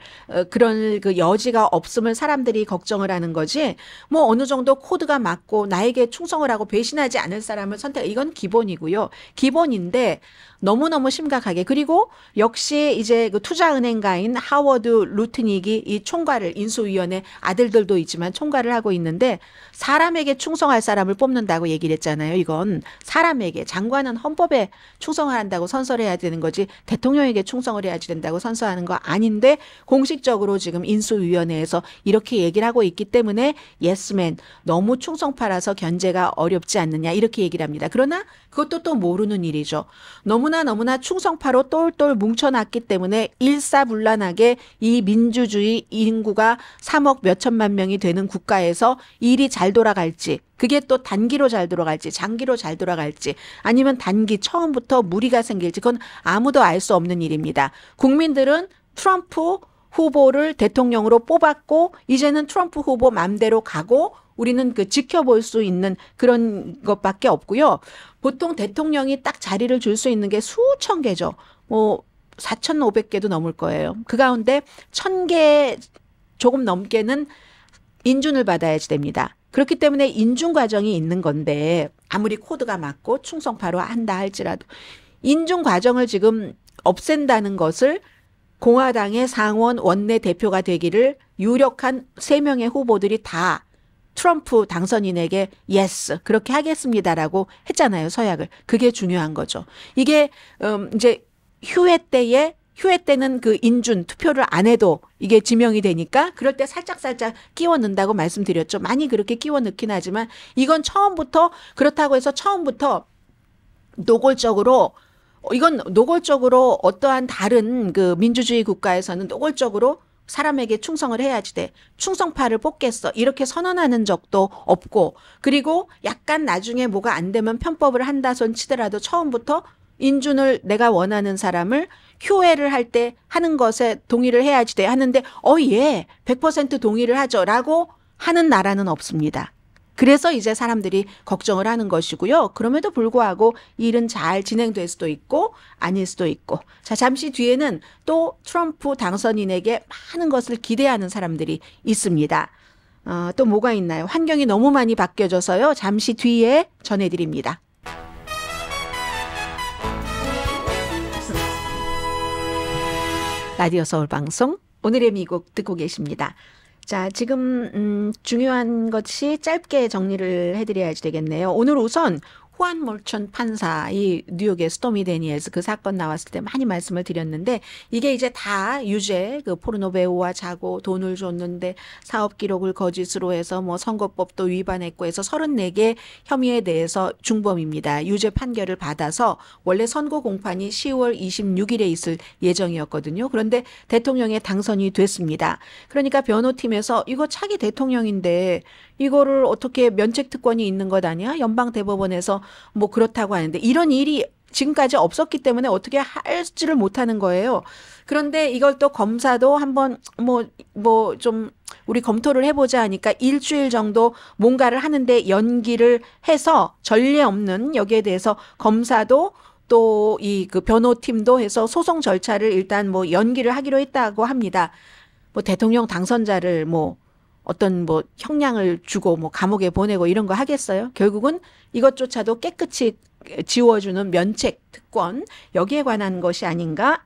그런 그 여지가 없음을 사람들이 걱정을 하는 거지. 뭐 어느 정도 코드가 맞고 나에게 충성을 하고 배신하지 않을 사람을 이건 기본이고요. 기본인데 너무너무 심각하게. 그리고 역시 이제 그 투자은행가인 하워드 루트닉이 이 총괄을 인수위원회 아들들도 있지만 총괄을 하고 있는데 사람에게 충성할 사람을 뽑는다고 얘기를 했잖아요. 이건 사람에게, 장관은 헌법에 충성을 한다고 선서해야 되는 거지 대통령에게 충성을 해야지 된다고 선서하는 거 아닌데 공식적으로 지금 인수위원회에서 이렇게 얘기를 하고 있기 때문에 예스맨 너무 충성파라서 견제가 어렵지 않느냐 이렇게 얘기를 합니다. 그러나 그것도 또 모르는 일이죠. 너무나 충성파로 똘똘 뭉쳐놨기 때문에 일사불란하게 이 민주주의 인구가 3억 몇천만 명이 되는 국가에서 일이 잘 돌아갈지, 그게 또 단기로 잘 돌아갈지 장기로 잘 돌아갈지 아니면 단기 처음부터 무리가 생길지 그건 아무도 알 수 없는 일입니다. 국민들은 트럼프 후보를 대통령으로 뽑았고 이제는 트럼프 후보 맘대로 가고 우리는 그 지켜볼 수 있는 그런 것밖에 없고요. 보통 대통령이 딱 자리를 줄 수 있는 게 수천 개죠. 뭐 4,500개도 넘을 거예요. 그 가운데 1,000개 조금 넘게는 인준을 받아야지 됩니다. 그렇기 때문에 인준 과정이 있는 건데 아무리 코드가 맞고 충성파로 한다 할지라도 인준 과정을 지금 없앤다는 것을 공화당의 상원 원내 대표가 되기를 유력한 3명의 후보들이 다 트럼프 당선인에게 예스 그렇게 하겠습니다라고 했잖아요. 서약을. 그게 중요한 거죠. 이게 이제 휴회 때는 그 인준 투표를 안 해도 이게 지명이 되니까 그럴 때 살짝 끼워 넣는다고 말씀드렸죠. 많이 그렇게 끼워 넣긴 하지만 이건 처음부터 그렇다고 해서 처음부터 노골적으로 어떠한 다른 그 민주주의 국가에서는 노골적으로 사람에게 충성을 해야지 돼. 충성파를 뽑겠어. 이렇게 선언하는 적도 없고, 그리고 약간 나중에 뭐가 안 되면 편법을 한다 손 치더라도 처음부터 인준을 내가 원하는 사람을 효회를 할 때 하는 것에 동의를 해야지 돼 하는데 예, 100% 동의를 하죠 라고 하는 나라는 없습니다. 그래서 이제 사람들이 걱정을 하는 것이고요. 그럼에도 불구하고 일은 잘 진행될 수도 있고 아닐 수도 있고. 자, 잠시 뒤에는 또 트럼프 당선인에게 많은 것을 기대하는 사람들이 있습니다. 또 뭐가 있나요? 환경이 너무 많이 바뀌어져서요. 잠시 뒤에 전해드립니다. 라디오 서울 방송 오늘의 미국 듣고 계십니다. 자, 지금 중요한 것이 짧게 정리를 해드려야지 되겠네요. 오늘 우선 후안 몰천 판사, 이 뉴욕의 스토미 데니엘스 그 사건 나왔을 때 많이 말씀을 드렸는데 이게 이제 다 유죄, 그 포르노 배우와 자고 돈을 줬는데 사업 기록을 거짓으로 해서 뭐 선거법도 위반했고 해서 34개 혐의에 대해서 중범입니다. 유죄 판결을 받아서 원래 선고 공판이 10월 26일에 있을 예정이었거든요. 그런데 대통령에 당선이 됐습니다. 그러니까 변호팀에서 이거 차기 대통령인데 이거를 어떻게 면책 특권이 있는 것 아니야? 연방대법원에서 뭐 그렇다고 하는데 이런 일이 지금까지 없었기 때문에 어떻게 할지를 못하는 거예요. 그런데 이걸 또 검사도 한번 좀 우리 검토를 해보자 하니까 일주일 정도 뭔가를 하는데 연기를 해서 전례 없는 여기에 대해서 검사도 또 이 그 변호팀도 해서 소송 절차를 일단 뭐 연기를 하기로 했다고 합니다. 뭐 대통령 당선자를 어떤 형량을 주고 감옥에 보내고 이런 거 하겠어요? 결국은 이것조차도 깨끗이 지워주는 면책 특권 여기에 관한 것이 아닌가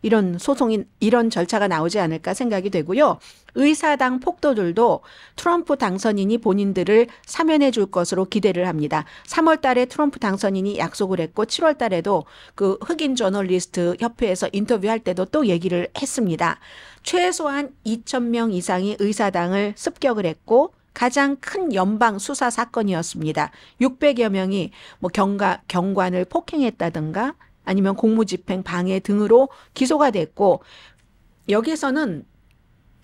이런 소송이 이런 절차가 나오지 않을까 생각이 되고요. 의사당 폭도들도 트럼프 당선인이 본인들을 사면해 줄 것으로 기대를 합니다. 3월 달에 트럼프 당선인이 약속을 했고 7월 달에도 그 흑인 저널리스트 협회에서 인터뷰할 때도 또 얘기를 했습니다. 최소한 2,000명 이상이 의사당을 습격을 했고 가장 큰 연방 수사 사건이었습니다. 600여 명이 경관을 폭행했다든가 아니면 공무집행 방해 등으로 기소가 됐고 여기서는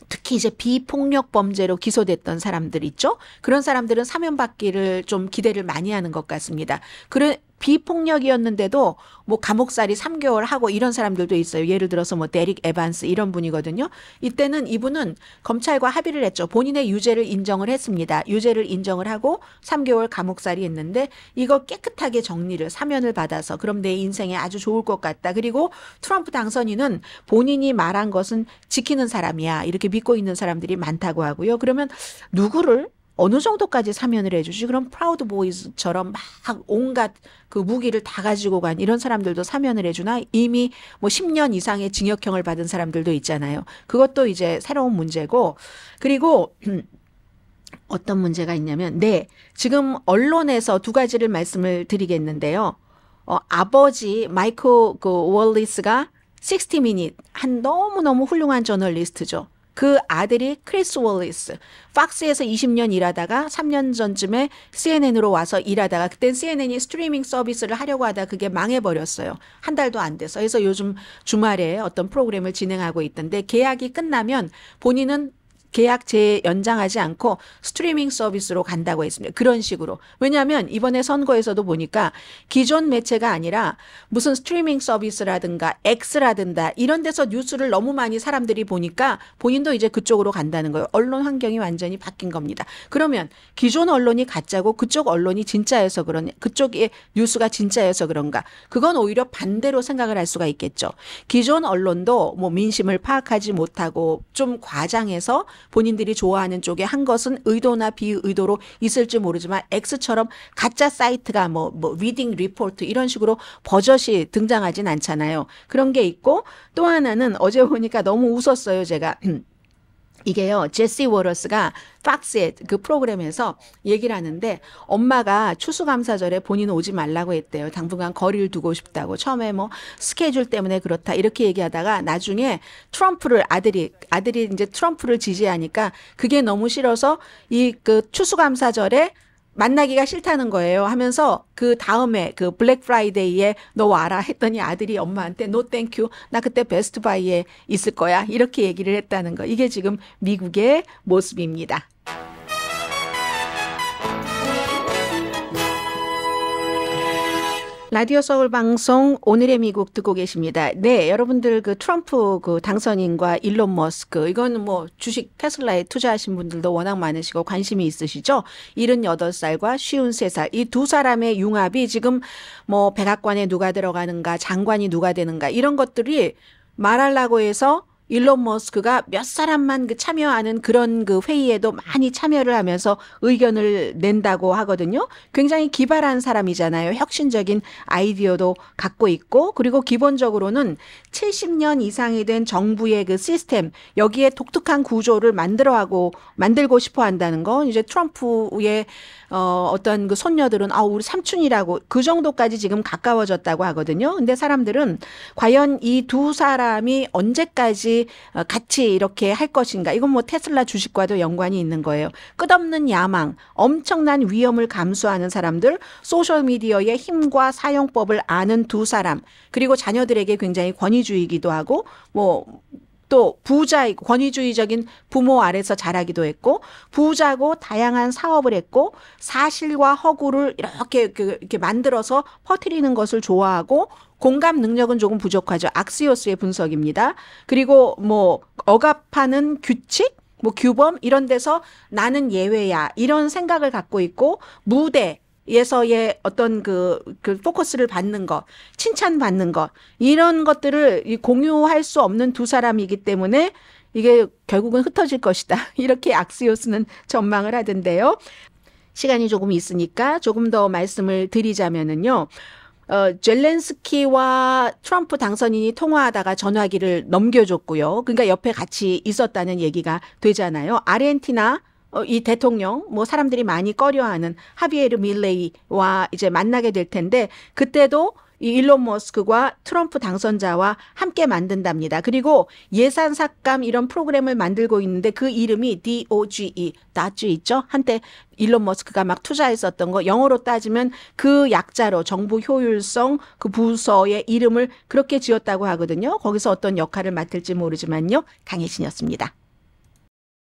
특히 이제 비폭력 범죄로 기소됐던 사람들 있죠. 그런 사람들은 사면받기를 좀 기대를 많이 하는 것 같습니다. 비폭력이었는데도 감옥살이 3개월 하고 이런 사람들도 있어요. 예를 들어서 데릭 에반스 이런 분이거든요. 이때는 이분은 검찰과 합의를 했죠. 본인의 유죄를 인정을 했습니다. 유죄를 인정을 하고 3개월 감옥살이 했는데 이거 깨끗하게 정리를 사면을 받아서 그럼 내 인생에 아주 좋을 것 같다. 그리고 트럼프 당선인은 본인이 말한 것은 지키는 사람이야. 이렇게 믿고 있는 사람들이 많다고 하고요. 그러면 누구를 어느 정도까지 사면을 해주지? 그럼 프라우드 보이즈처럼 막 온갖 그 무기를 다 가지고 간 이런 사람들도 사면을 해주나? 이미 10년 이상의 징역형을 받은 사람들도 있잖아요. 그것도 이제 새로운 문제고 그리고 어떤 문제가 있냐면 지금 언론에서 두 가지를 말씀을 드리겠는데요. 아버지 마이클 월리스가 60 미닛 한 너무너무 훌륭한 저널리스트죠. 그 아들이 크리스 월리스, 팍스에서 20년 일하다가 3년 전쯤에 CNN으로 와서 일하다가 그땐 CNN이 스트리밍 서비스를 하려고 하다 그게 망해버렸어요. 한 달도 안 돼서. 그래서 요즘 주말에 어떤 프로그램을 진행하고 있던데 계약이 끝나면 본인은 계약 재연장하지 않고 스트리밍 서비스로 간다고 했습니다. 그런 식으로. 왜냐하면 이번에 선거에서도 보니까 기존 매체가 아니라 무슨 스트리밍 서비스라든가 X라든가 이런 데서 뉴스를 너무 많이 사람들이 보니까 본인도 이제 그쪽으로 간다는 거예요. 언론 환경이 완전히 바뀐 겁니다. 그러면 기존 언론이 가짜고 그쪽 언론이 진짜여서 그쪽의 뉴스가 진짜여서 그런가? 그건 오히려 반대로 생각을 할 수가 있겠죠. 기존 언론도 민심을 파악하지 못하고 좀 과장해서 본인들이 좋아하는 쪽에 한 것은 의도나 비의도로 있을지 모르지만 X처럼 가짜 사이트가 리딩 리포트 이런 식으로 버젓이 등장하진 않잖아요. 그런 게 있고 또 하나는 어제 보니까 너무 웃었어요. 제가. 이게요. 제시 워러스가 팍스의 그 프로그램에서 얘기를 하는데 엄마가 추수감사절에 본인 오지 말라고 했대요. 당분간 거리를 두고 싶다고. 처음에 스케줄 때문에 그렇다 이렇게 얘기하다가 나중에 아들이 이제 트럼프를 지지하니까 그게 너무 싫어서 이 그 추수감사절에 만나기가 싫다는 거예요. 하면서 그 다음에 그 블랙 프라이데이에 너 와라 했더니 아들이 엄마한테 노 땡큐 나 그때 베스트바이에 있을 거야 이렇게 얘기를 했다는 거. 이게 지금 미국의 모습입니다. 라디오 서울 방송 오늘의 미국 듣고 계십니다. 네, 여러분들 그 트럼프 그 당선인과 일론 머스크 이건 뭐 주식 테슬라에 투자하신 분들도 워낙 많으시고 관심이 있으시죠. 78살과 53살 이 두 사람의 융합이 지금 뭐 백악관에 누가 들어가는가 장관이 누가 되는가 이런 것들이 말하려고 해서 일론 머스크가 몇 사람만 그 참여하는 그런 그 회의에도 많이 참여를 하면서 의견을 낸다고 하거든요. 굉장히 기발한 사람이잖아요. 혁신적인 아이디어도 갖고 있고 그리고 기본적으로는 70년 이상이 된 정부의 그 시스템 여기에 독특한 구조를 만들고 싶어 한다는 건 이제 트럼프의 어떤 그 손녀들은 우리 삼촌이라고 그 정도까지 지금 가까워졌다고 하거든요. 근데 사람들은 과연 이 두 사람이 언제까지 같이 이렇게 할 것인가. 이건 뭐 테슬라 주식과도 연관이 있는 거예요. 끝없는 야망, 엄청난 위험을 감수하는 사람들, 소셜미디어의 힘과 사용법을 아는 두 사람, 그리고 자녀들에게 굉장히 권위주의이기도 하고 또 부자이고 권위주의적인 부모 아래서 자라기도 했고 부자고 다양한 사업을 했고 사실과 허구를 이렇게 만들어서 퍼뜨리는 것을 좋아하고 공감 능력은 조금 부족하죠. 악시오스의 분석입니다. 그리고 억압하는 규칙, 규범 이런 데서 나는 예외야 이런 생각을 갖고 있고 무대에서의 어떤 그 포커스를 받는 것, 칭찬받는 것, 이런 것들을 공유할 수 없는 두 사람이기 때문에 이게 결국은 흩어질 것이다. 이렇게 악시오스는 전망을 하던데요. 시간이 조금 있으니까 조금 더 말씀을 드리자면은요. 젤렌스키와 트럼프 당선인이 통화하다가 전화기를 넘겨줬고요. 그러니까 옆에 같이 있었다는 얘기가 되잖아요. 아르헨티나 이 대통령 사람들이 많이 꺼려하는 하비에르 밀레이와 이제 만나게 될 텐데 그때도 이 일론 머스크와 트럼프 당선자와 함께 만든답니다. 그리고 예산 삭감 이런 프로그램을 만들고 있는데 그 이름이 DOGE, DOGE 있죠? 한때 일론 머스크가 막 투자했었던 거 영어로 따지면 그 약자로 정부 효율성 그 부서의 이름을 그렇게 지었다고 하거든요. 거기서 어떤 역할을 맡을지 모르지만요. 강혜신이었습니다.